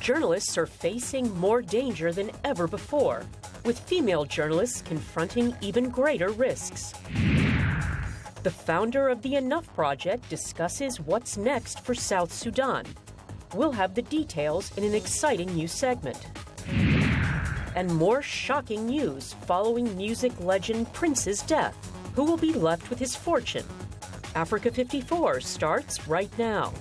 journalists are facing more danger than ever before, with female journalists confronting even greater risks. The founder of the Enough Project discusses what's next for South Sudan. We'll have the details in an exciting new segment. And more shocking news following music legend Prince's death. Who will be left with his fortune? Africa 54 starts right now.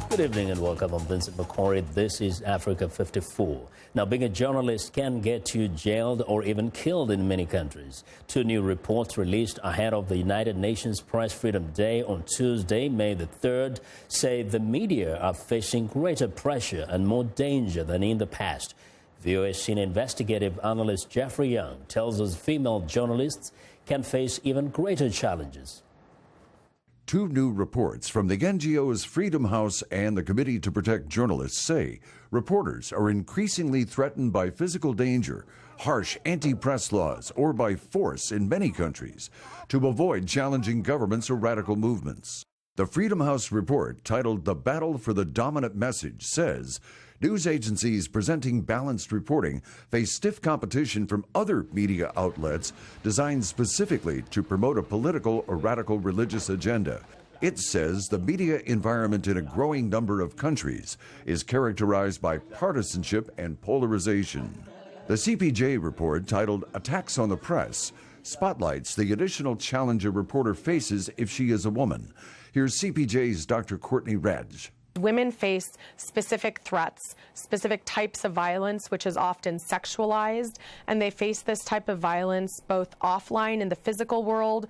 Good evening and welcome. I'm Vincent Makori. This is Africa 54. Now, being a journalist can get you jailed or even killed in many countries. Two new reports released ahead of the United Nations Press Freedom Day on Tuesday, May the 3rd, say the media are facing greater pressure and more danger than in the past. VOA senior investigative analyst Jeffrey Young tells us female journalists can face even greater challenges. Two new reports from the NGOs Freedom House and the Committee to Protect Journalists say reporters are increasingly threatened by physical danger, harsh anti-press laws, or by force in many countries to avoid challenging governments or radical movements. The Freedom House report, titled The Battle for the Dominant Message, says news agencies presenting balanced reporting face stiff competition from other media outlets designed specifically to promote a political or radical religious agenda. It says the media environment in a growing number of countries is characterized by partisanship and polarization. The CPJ report, titled Attacks on the Press, spotlights the additional challenge a reporter faces if she is a woman. Here's CPJ's Dr. Courtney Radge. Women face specific threats, specific types of violence, which is often sexualized, and they face this type of violence both offline in the physical world,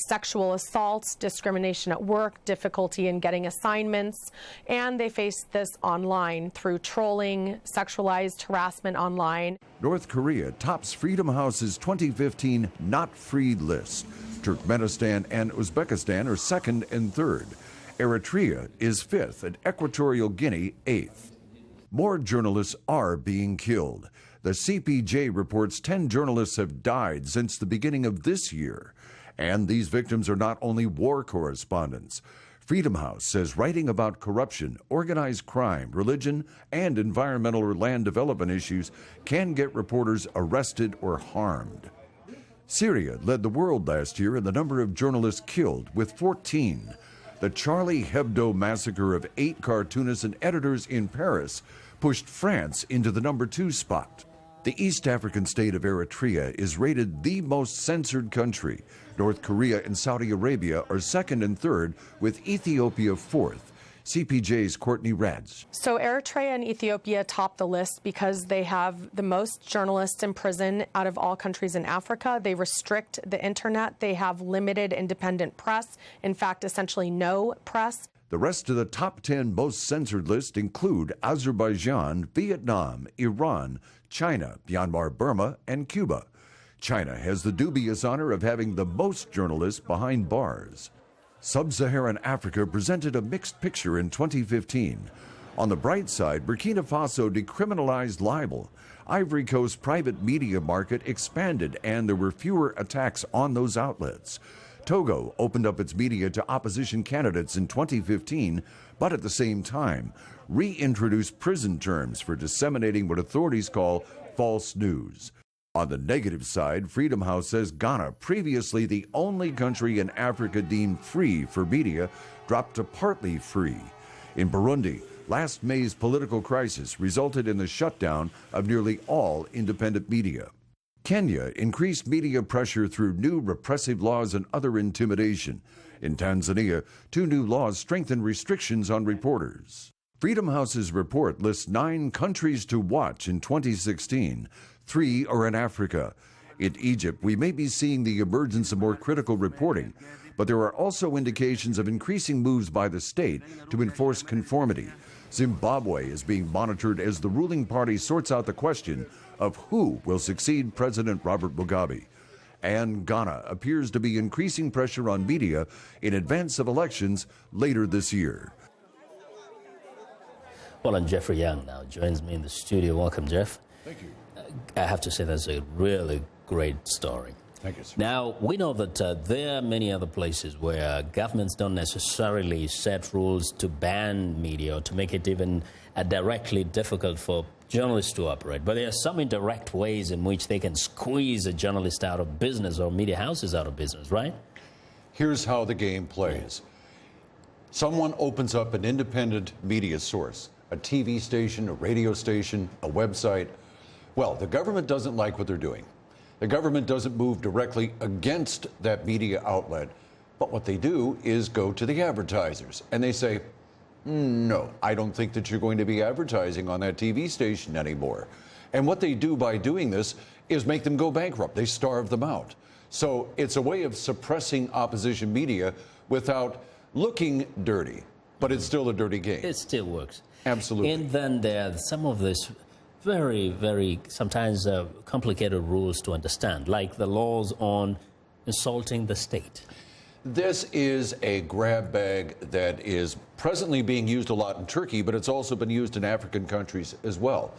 sexual assaults, discrimination at work, difficulty in getting assignments, and they face this online through trolling, sexualized harassment online. North Korea tops Freedom House's 2015 Not Free list. Turkmenistan and Uzbekistan are second and third. Eritrea is fifth and Equatorial Guinea eighth. More journalists are being killed. The CPJ reports 10 journalists have died since the beginning of this year. And these victims are not only war correspondents. Freedom House says writing about corruption, organized crime, religion, and environmental or land development issues can get reporters arrested or harmed. Syria led the world last year in the number of journalists killed, with 14. The Charlie Hebdo massacre of 8 cartoonists and editors in Paris pushed France into the number 2 spot. The East African state of Eritrea is rated the most censored country. North Korea and Saudi Arabia are second and third, with Ethiopia fourth. CPJ's Courtney Radge. So Eritrea and Ethiopia top the list because they have the most journalists in prison out of all countries in Africa. They restrict the internet. They have limited independent press. In fact, essentially no press. The rest of the top 10 most censored list include Azerbaijan, Vietnam, Iran, China, Myanmar, Burma, and Cuba. China has the dubious honor of having the most journalists behind bars. Sub-Saharan Africa presented a mixed picture in 2015. On the bright side, Burkina Faso decriminalized libel. Ivory Coast's private media market expanded and there were fewer attacks on those outlets. Togo opened up its media to opposition candidates in 2015, but at the same time, reintroduced prison terms for disseminating what authorities call false news. On the negative side, Freedom House says Ghana, previously the only country in Africa deemed free for media, dropped to partly free. In Burundi, last May's political crisis resulted in the shutdown of nearly all independent media. Kenya increased media pressure through new repressive laws and other intimidation. In Tanzania, 2 new laws strengthen restrictions on reporters. Freedom House's report lists 9 countries to watch in 2016. 3 are in Africa. In Egypt, we may be seeing the emergence of more critical reporting, but there are also indications of increasing moves by the state to enforce conformity. Zimbabwe is being monitored as the ruling party sorts out the question of who will succeed President Robert Mugabe. And Ghana appears to be increasing pressure on media in advance of elections later this year. Well, and Jeffrey Young now joins me in the studio. Welcome, Jeff. Thank you. I have to say that's a really great story. Thank you, sir. Now, we know that there are many other places where governments don't necessarily set rules to ban media or to make it even directly difficult for journalists to operate. But there are some indirect ways in which they can squeeze a journalist out of business or media houses out of business, right? Here's how the game plays. Someone opens up an independent media source, a TV station, a radio station, a website. Well, the government doesn't like what they're doing. The government doesn't move directly against that media outlet. But what they do is go to the advertisers and they say, no, I don't think that you're going to be advertising on that TV station anymore. And what they do by doing this is make them go bankrupt. They starve them out. So it's a way of suppressing opposition media without looking dirty, but it's still a dirty game. It still works. Absolutely. And then there are some of these very, very sometimes complicated rules to understand, like the laws on insulting the state. This is a grab bag that is presently being used a lot in Turkey, but it's also been used in African countries as well.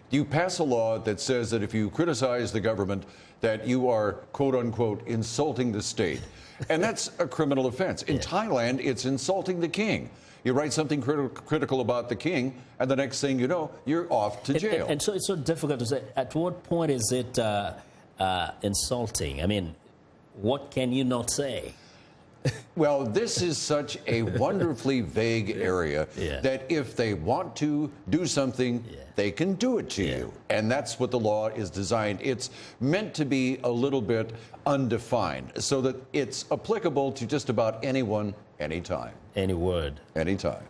You pass a law that says that if you criticize the government, that you are, quote unquote, insulting the state. And that's a criminal offense. In Thailand, it's insulting the king. You write something critical about the king, and the next thing you know, you're off to jail. And so it's so difficult to say, at what point is it insulting? I mean, what can you not say? Well, this is such a wonderfully vague area that if they want to do something, they can do it to you. And that's what the law is designed. It's meant to be a little bit undefined so that it's applicable to just about anyone, anytime. Any word. Anytime.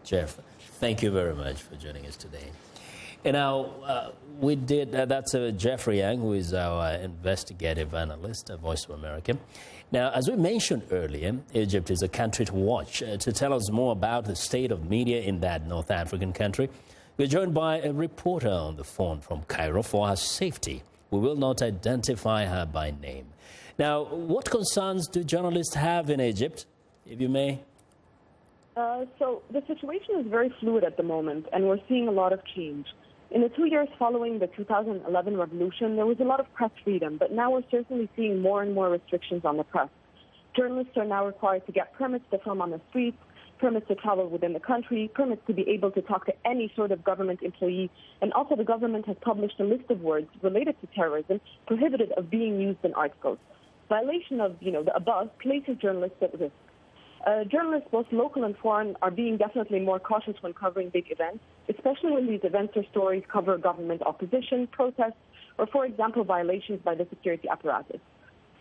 Jeff, thank you very much for joining us today. And now, we did, that's Jeffrey Yang, who is our investigative analyst at Voice of America. Now, as we mentioned earlier, Egypt is a country to watch. To tell us more about the state of media in that North African country, we're joined by a reporter on the phone from Cairo for our safety. We will not identify her by name. Now, what concerns do journalists have in Egypt, if you may? So the situation is very fluid at the moment, and we're seeing a lot of change. In the 2 years following the 2011 revolution, there was a lot of press freedom, but now we're certainly seeing more and more restrictions on the press. Journalists are now required to get permits to film on the streets, permits to travel within the country, permits to be able to talk to any sort of government employee, and also the government has published a list of words related to terrorism prohibited of being used in articles. Violation of, the above places journalists at risk. Journalists, both local and foreign, are being definitely more cautious when covering big events, especially when these events or stories cover government opposition, protests, or, for example, violations by the security apparatus.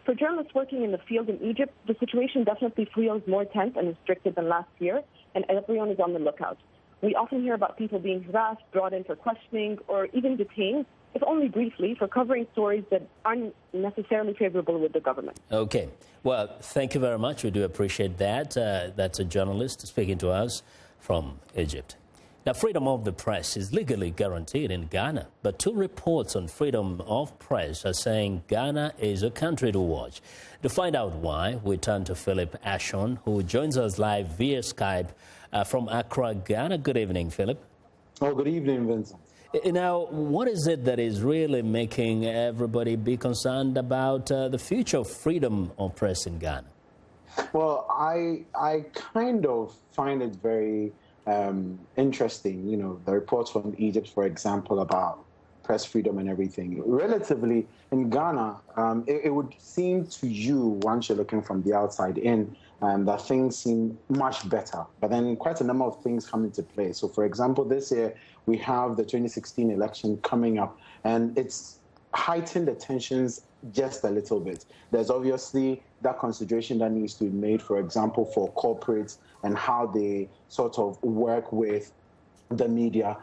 For journalists working in the field in Egypt, the situation definitely feels more tense and restricted than last year, and everyone is on the lookout. We often hear about people being harassed, brought in for questioning, or even detained, if only briefly, for covering stories that aren't necessarily favorable with the government. Okay. Well, thank you very much. We do appreciate that. That's a journalist speaking to us from Egypt. Now, freedom of the press is legally guaranteed in Ghana, but two reports on freedom of press are saying Ghana is a country to watch. To find out why, we turn to Philip Ashon, who joins us live via Skype from Accra, Ghana. Good evening, Philip. Oh, good evening, Vincent. Now, what is it that is really making everybody be concerned about the future of freedom of press in Ghana? Well, I kind of find it very interesting, the reports from Egypt, for example, about press freedom and everything. Relatively, in Ghana, it would seem to you, once you're looking from the outside in, that things seem much better. But then quite a number of things come into play. So, for example, this year, we have the 2016 election coming up, and it's heightened the tensions just a little bit. There's obviously that consideration that needs to be made, for example, for corporates and how they sort of work with the media.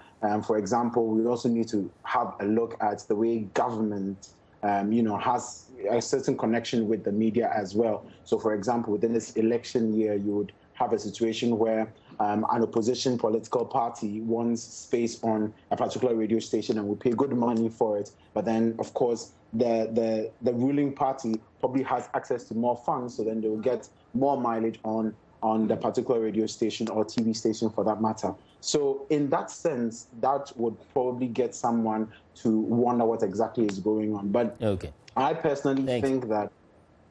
For example, we also need to have a look at the way government, has a certain connection with the media as well. So, for example, within this election year, you would have a situation where an opposition political party wants space on a particular radio station and will pay good money for it. But then, of course, the ruling party probably has access to more funds, so then they will get more mileage on on the particular radio station or TV station for that matter. So in that sense, that would probably get someone to wonder what exactly is going on. But I personally think that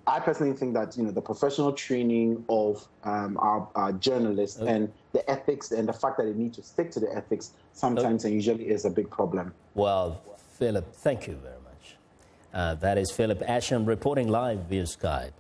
the professional training of our journalists and the ethics and the fact that they need to stick to the ethics sometimes and usually is a big problem. Well, Philip, thank you very much. That is Philip Asham reporting live via Skype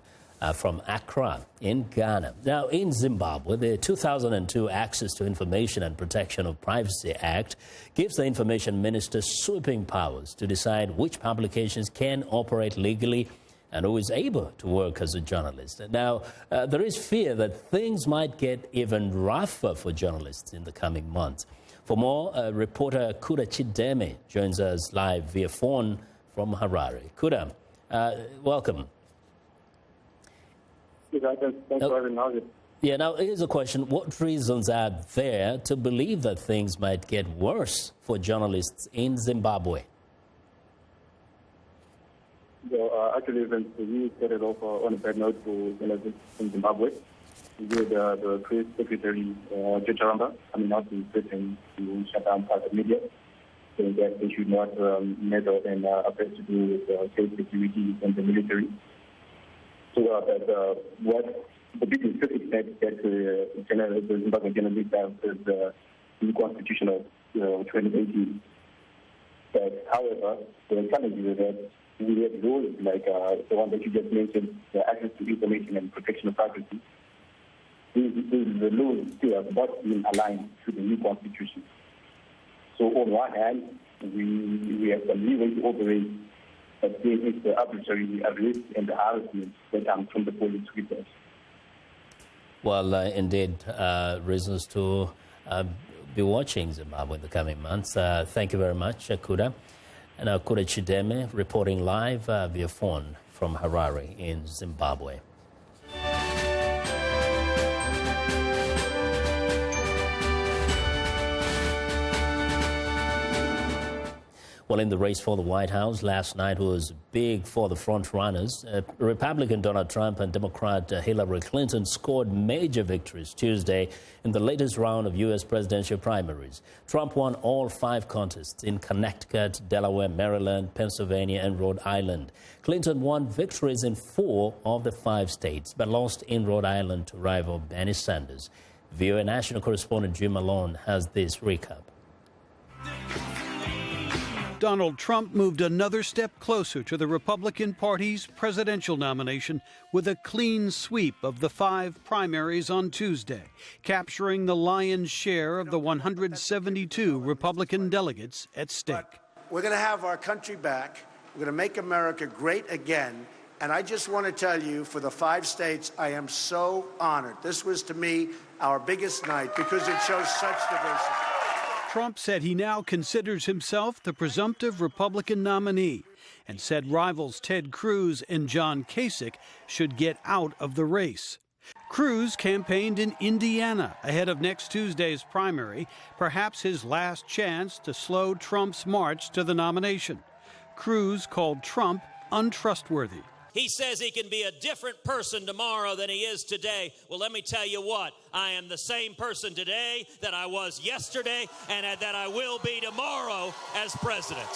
from Accra in Ghana. Now, in Zimbabwe, the 2002 Access to Information and Protection of Privacy Act gives the information minister sweeping powers to decide which publications can operate legally and who is able to work as a journalist. Now, there is fear that things might get even rougher for journalists in the coming months. For more, reporter Kuda Chideme joins us live via phone from Harare. Kuda, welcome. Thanks for having me. Yeah, now here's a question. What reasons are there to believe that things might get worse for journalists in Zimbabwe? So, actually, we started off on a bad note for journalists in Zimbabwe. With the press secretary, Jojaramba, coming out and threatening to shut down part of the media, saying that they should not meddle and affairs to do with state security and the military. So what the biggest critic said that the Zimbabwe journalists have is the Constitution of 2018. But, however, the challenge is that we have rules like the one that you just mentioned, the access to information and protection of privacy. The laws still have not been aligned to the new constitution. So on one hand, we have some leeway to operate, but there is the arbitrary arrest and the harassment that comes from the police with us. Well, indeed, reasons to be watching Zimbabwe in the coming months. Thank you very much, Kuda. And Kuda Chideme reporting live via phone from Harare in Zimbabwe. Well, in the race for the White House, last night was big for the front-runners. Republican Donald Trump and Democrat Hillary Clinton scored major victories Tuesday in the latest round of U.S. presidential primaries. Trump won all 5 contests in Connecticut, Delaware, Maryland, Pennsylvania, and Rhode Island. Clinton won victories in 4 of the 5 states, but lost in Rhode Island to rival Bernie Sanders. VOA national correspondent Jim Malone has this recap. Donald Trump moved another step closer to the Republican Party's presidential nomination with a clean sweep of the 5 primaries on Tuesday, capturing the lion's share of the 172 Republican delegates at stake. We're going to have our country back. We're going to make America great again. And I just want to tell you, for the 5 states, I am so honored. This was, to me, our biggest night because it shows such diversity. Trump said he now considers himself the presumptive Republican nominee and said rivals Ted Cruz and John Kasich should get out of the race. Cruz campaigned in Indiana ahead of next Tuesday's primary, perhaps his last chance to slow Trump's march to the nomination. Cruz called Trump untrustworthy. He says he can be a different person tomorrow than he is today. Well, let me tell you what, I am the same person today that I was yesterday and that I will be tomorrow as president.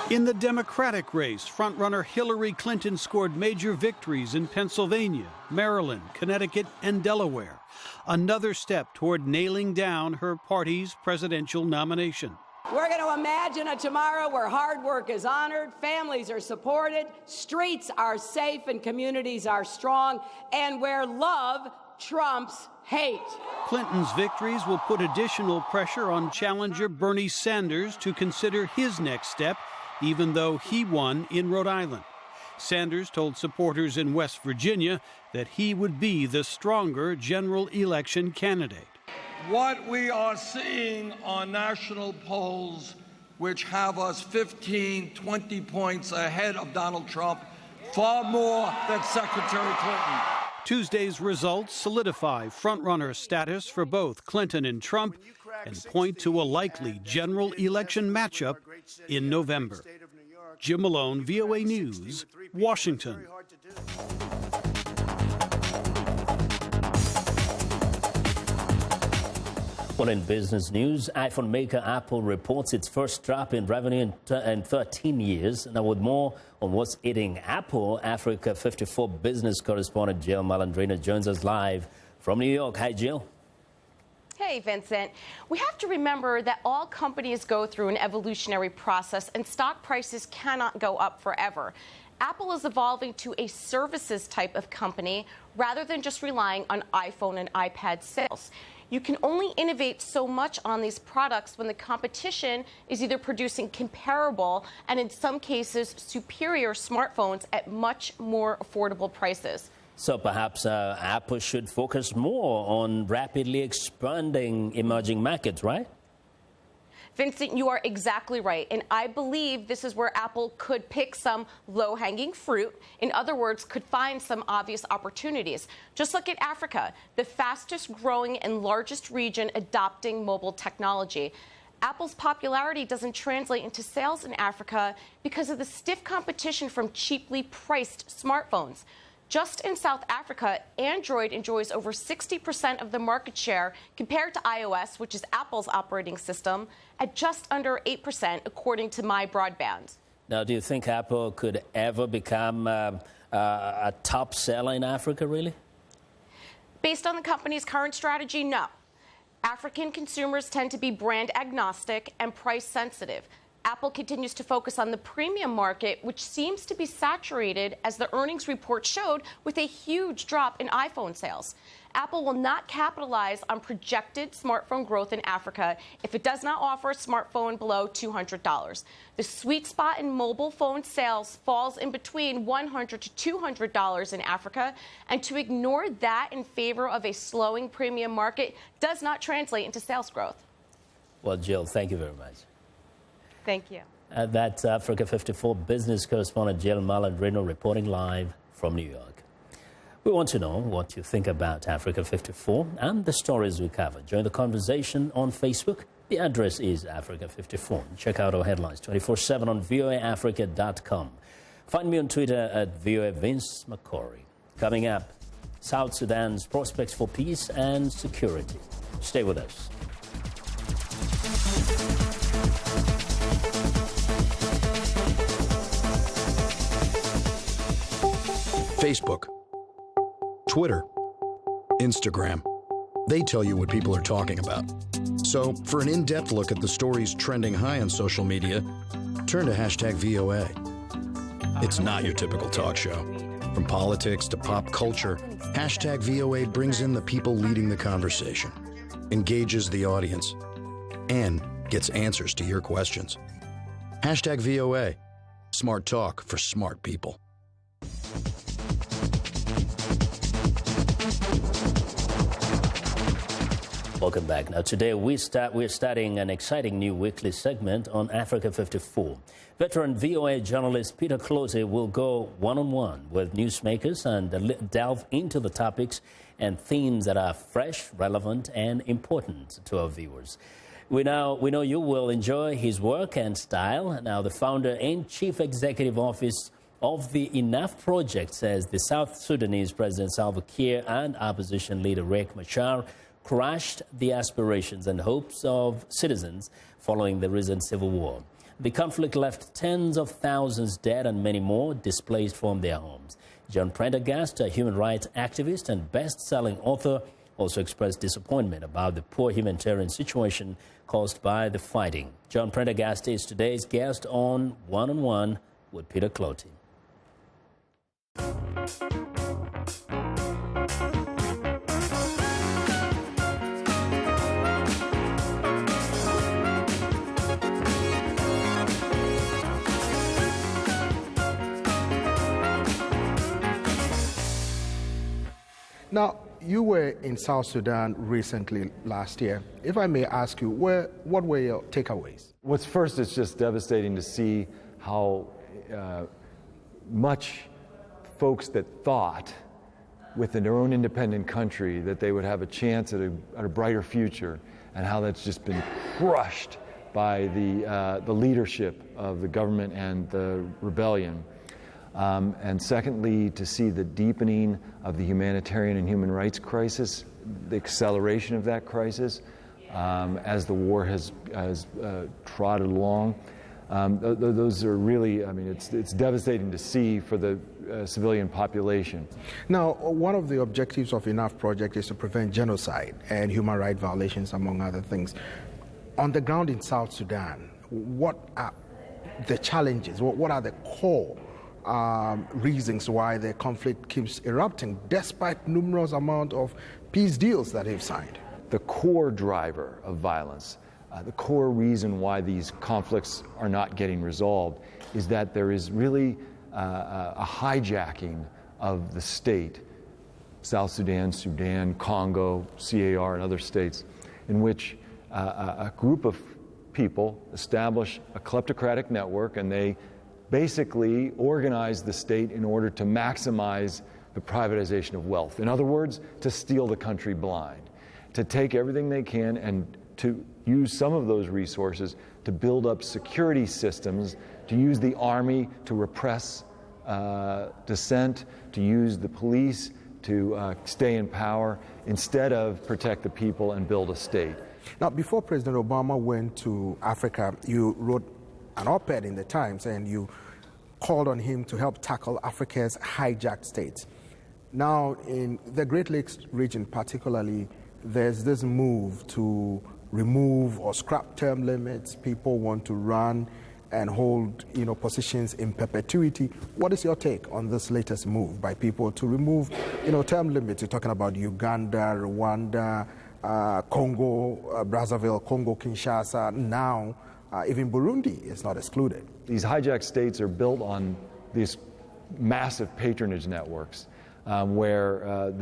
In the Democratic race, frontrunner Hillary Clinton scored major victories in Pennsylvania, Maryland, Connecticut, and Delaware. Another step toward nailing down her party's presidential nomination. We're going to imagine a tomorrow where hard work is honored, families are supported, streets are safe, and communities are strong, and where love trumps hate. Clinton's victories will put additional pressure on challenger Bernie Sanders to consider his next step, even though he won in Rhode Island. Sanders told supporters in West Virginia that he would be the stronger general election candidate. What we are seeing on national polls, which have us 15, 20 points ahead of Donald Trump, far more than Secretary Clinton. Tuesday's results solidify frontrunner status for both Clinton and Trump and point to a likely general election matchup in November. Jim Malone, VOA News, Washington. Well, in business news, iPhone maker Apple reports its first drop in revenue in 13 years. Now, with more on what's eating Apple, Africa 54 business correspondent Jill Malandrino joins us live from New York. Hi, Jill. Hey, Vincent. We have to remember that all companies go through an evolutionary process, and stock prices cannot go up forever. Apple is evolving to a services type of company rather than just relying on iPhone and iPad sales. You can only innovate so much on these products when the competition is either producing comparable and, in some cases, superior smartphones at much more affordable prices. So perhaps Apple should focus more on rapidly expanding emerging markets, right? Vincent, you are exactly right. And I believe this is where Apple could pick some low-hanging fruit. In other words, could find some obvious opportunities. Just look at Africa, the fastest growing and largest region adopting mobile technology. Apple's popularity doesn't translate into sales in Africa because of the stiff competition from cheaply priced smartphones. Just in South Africa, Android enjoys over 60% of the market share compared to iOS, which is Apple's operating system, at just under 8%, according to My Broadband. Now, do you think Apple could ever become a top seller in Africa, really? Based on the company's current strategy, no. African consumers tend to be brand agnostic and price sensitive. Apple continues to focus on the premium market, which seems to be saturated, as the earnings report showed, with a huge drop in iPhone sales. Apple will not capitalize on projected smartphone growth in Africa if it does not offer a smartphone below $200. The sweet spot in mobile phone sales falls in between $100 to $200 in Africa, and to ignore that in favor of a slowing premium market does not translate into sales growth. Well, Jill, thank you very much. Thank you. That's Africa 54 business correspondent Jill Malandrino reporting live from New York. We want to know what you think about Africa 54 and the stories we cover. Join the conversation on Facebook. The address is Africa 54. Check out our headlines 24/7 on voaafrica.com. Find me on Twitter at VOA Vince Makori. Coming up, South Sudan's prospects for peace and security. Stay with us. Facebook, Twitter, Instagram. They tell you what people are talking about. So for an in-depth look at the stories trending high on social media, turn to #VOA. It's not your typical talk show. From politics to pop culture, #VOA brings in the people leading the conversation, engages the audience, and gets answers to your questions. #VOA. Smart talk for smart people. Welcome back. Now, today we're starting an exciting new weekly segment on Africa 54. Veteran VOA journalist Peter Clote will go one-on-one with newsmakers and delve into the topics and themes that are fresh, relevant, and important to our viewers. We know you will enjoy his work and style. Now, the founder and chief executive officer of the Enough Project says the South Sudanese President Salva Kiir and opposition leader Riek Machar crushed the aspirations and hopes of citizens following the recent civil war. The conflict left tens of thousands dead and many more displaced from their homes. John Prendergast, a human rights activist and best-selling author, also expressed disappointment about the poor humanitarian situation caused by the fighting. John Prendergast is today's guest on One-on-One with Peter Clote. Now, you were in South Sudan recently last year. If I may ask you, what were your takeaways? What's first, it's just devastating to see how much folks that thought within their own independent country that they would have a chance at a brighter future, and how that's just been crushed by the leadership of the government and the rebellion. And secondly, to see the deepening of the humanitarian and human rights crisis, the acceleration of that crisis, as the war has trotted along. Those are really, I mean, it's devastating to see for the civilian population. Now, one of the objectives of Enough Project is to prevent genocide and human rights violations, among other things. On the ground in South Sudan, what are the challenges? What are the core reasons why the conflict keeps erupting, despite numerous amount of peace deals that they've signed? The core driver of violence, the core reason why these conflicts are not getting resolved, is that there is really a hijacking of the state, South Sudan, Sudan, Congo, CAR, and other states, in which a group of people establish a kleptocratic network, and they basically organize the state in order to maximize the privatization of wealth. In other words, to steal the country blind, to take everything they can and to use some of those resources to build up security systems, to use the army to repress dissent, to use the police to stay in power, instead of protect the people and build a state. Now, before President Obama went to Africa, you wrote an op-ed in the Times and you called on him to help tackle Africa's hijacked states. Now, in the Great Lakes region particularly, there's this move to remove or scrap term limits. People want to run and hold, positions in perpetuity. What is your take on this latest move by people to remove, term limits? You're talking about Uganda, Rwanda, Congo, Brazzaville, Congo, Kinshasa. Now, even Burundi is not excluded. These hijacked states are built on these massive patronage networks, where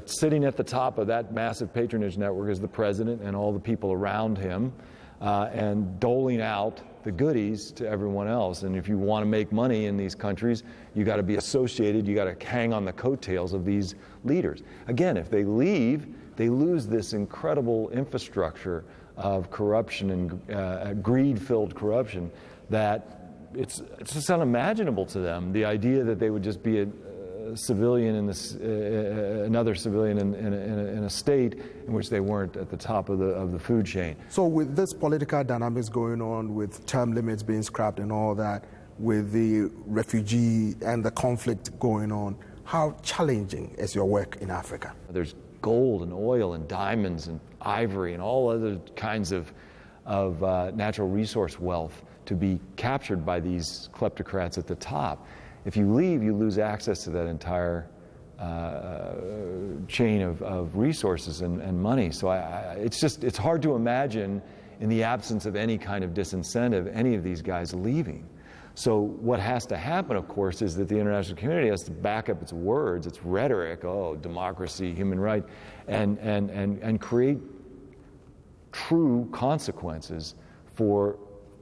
sitting at the top of that massive patronage network is the president and all the people around him, and doling out the goodies to everyone else. And if you want to make money in these countries, you got to be associated, you got to hang on the coattails of these leaders. Again, if they leave, they lose this incredible infrastructure of corruption and greed-filled corruption that it's just unimaginable to them. The idea that they would just be a civilian in this, another civilian in a state in which they weren't at the top of the food chain. So with this political dynamics going on, with term limits being scrapped and all that, with the refugee and the conflict going on, how challenging is your work in Africa? There's gold and oil and diamonds and ivory and all other kinds of natural resource wealth to be captured by these kleptocrats at the top. If you leave, you lose access to that entire chain of resources and money. So it's hard to imagine, in the absence of any kind of disincentive, any of these guys leaving. So what has to happen, of course, is that the international community has to back up its words, its rhetoric, democracy, human rights, and create true consequences for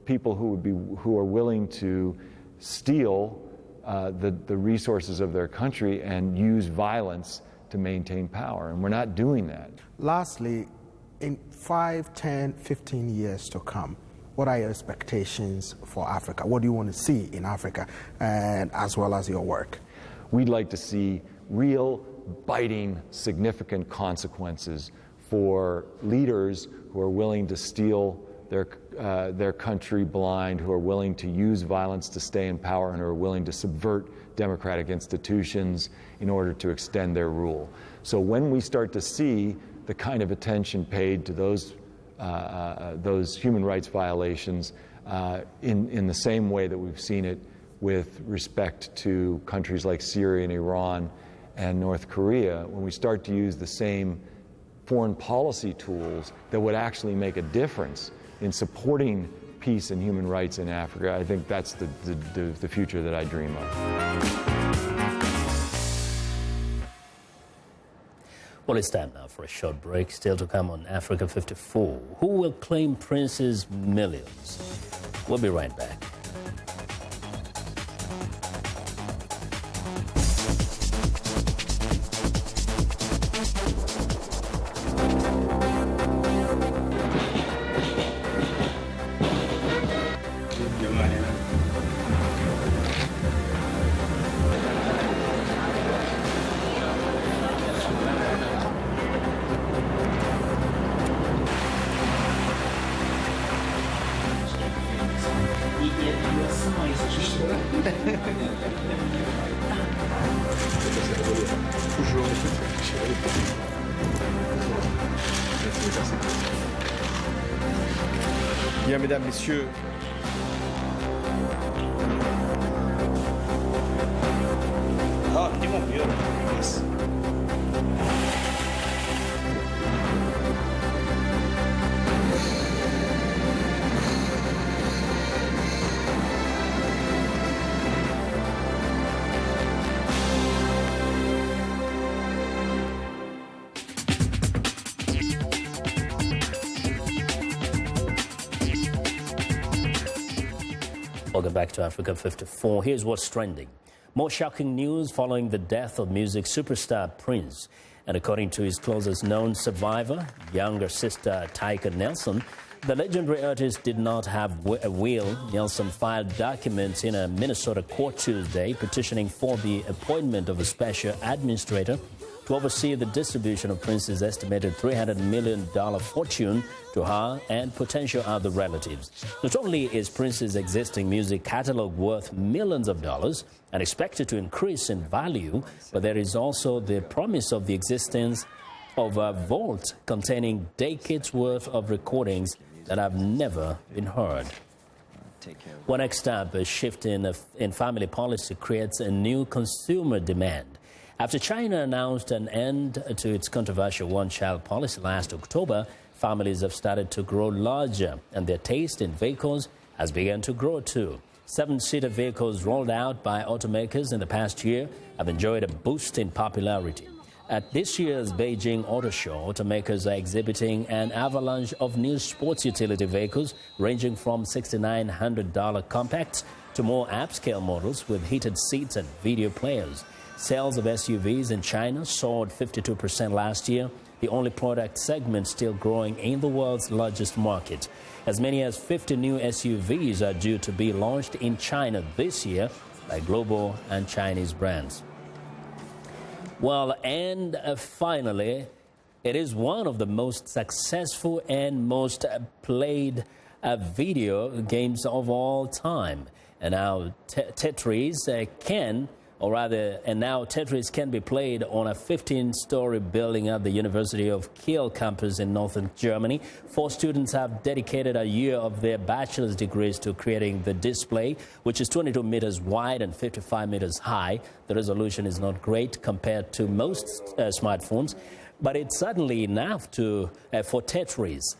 people who are willing to steal the resources of their country and use violence to maintain power. And we're not doing that. Lastly, in 5, 10, 15 years to come, what are your expectations for Africa? What do you want to see in Africa, and as well as your work? We'd like to see real, biting, significant consequences for leaders who are willing to steal their country blind, who are willing to use violence to stay in power, and who are willing to subvert democratic institutions in order to extend their rule. So when we start to see the kind of attention paid to those human rights violations in the same way that we've seen it with respect to countries like Syria and Iran and North Korea, when we start to use the same foreign policy tools that would actually make a difference in supporting peace and human rights in Africa, I think that's the future that I dream of. Well, it's time now for a short break. Still to come on Africa 54. Who will claim Prince's millions? We'll be right back. Bien, mesdames, messieurs. Ah, tem um meu. Isso. Welcome back to Africa 54. Here's what's trending. More shocking news following the death of music superstar Prince. And according to his closest known survivor, younger sister Tyka Nelson, the legendary artist did not have a will. Nelson filed documents in a Minnesota court Tuesday petitioning for the appointment of a special administrator to oversee the distribution of Prince's estimated $300 million fortune to her and potential other relatives. Not only is Prince's existing music catalog worth millions of dollars and expected to increase in value, but there is also the promise of the existence of a vault containing decades worth of recordings that have never been heard. Well, next up, a shift in family policy creates a new consumer demand. After China announced an end to its controversial one-child policy last October, families have started to grow larger, and their taste in vehicles has begun to grow too. 7-seater vehicles rolled out by automakers in the past year have enjoyed a boost in popularity. At this year's Beijing Auto Show, automakers are exhibiting an avalanche of new sports utility vehicles ranging from $6,900 compacts to more upscale models with heated seats and video players. Sales of SUVs in China soared 52% last year, the only product segment still growing in the world's largest market. As many as 50 new SUVs are due to be launched in China this year by global and Chinese brands. Well, and finally, it is one of the most successful and most played video games of all time. And now Tetris can be played on a 15-story building at the University of Kiel campus in northern Germany. 4 students have dedicated a year of their bachelor's degrees to creating the display, which is 22 meters wide and 55 meters high. The resolution is not great compared to most smartphones, but it's certainly enough for Tetris.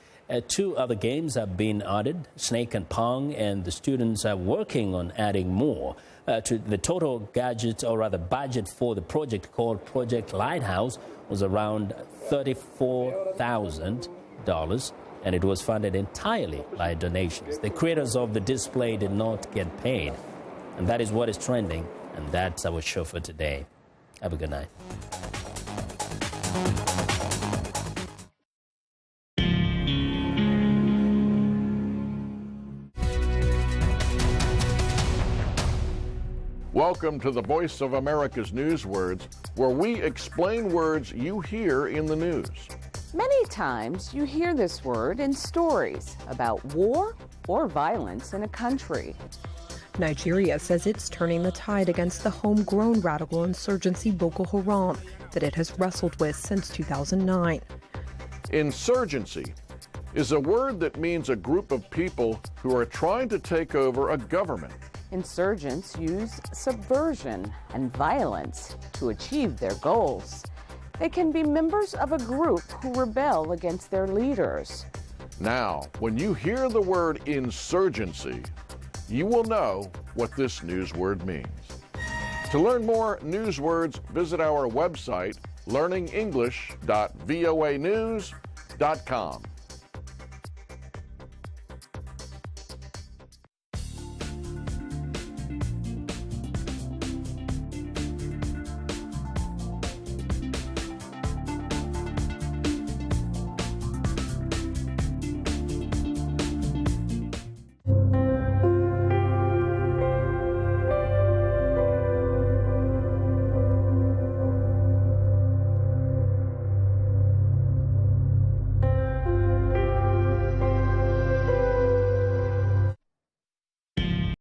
2 other games have been added, Snake and Pong, and the students are working on adding more. To the total budget for the project, called Project Lighthouse, was around $34,000, and it was funded entirely by donations. The creators of the display did not get paid. And that is what is trending, and that's our show for today. Have a good night. Welcome to the Voice of America's Newswords, where we explain words you hear in the news. Many times you hear this word in stories about war or violence in a country. Nigeria says it's turning the tide against the homegrown radical insurgency Boko Haram that it has wrestled with since 2009. Insurgency is a word that means a group of people who are trying to take over a government. Insurgents use subversion and violence to achieve their goals. They can be members of a group who rebel against their leaders. Now, when you hear the word insurgency, you will know what this news word means. To learn more news words, visit our website, learningenglish.voanews.com.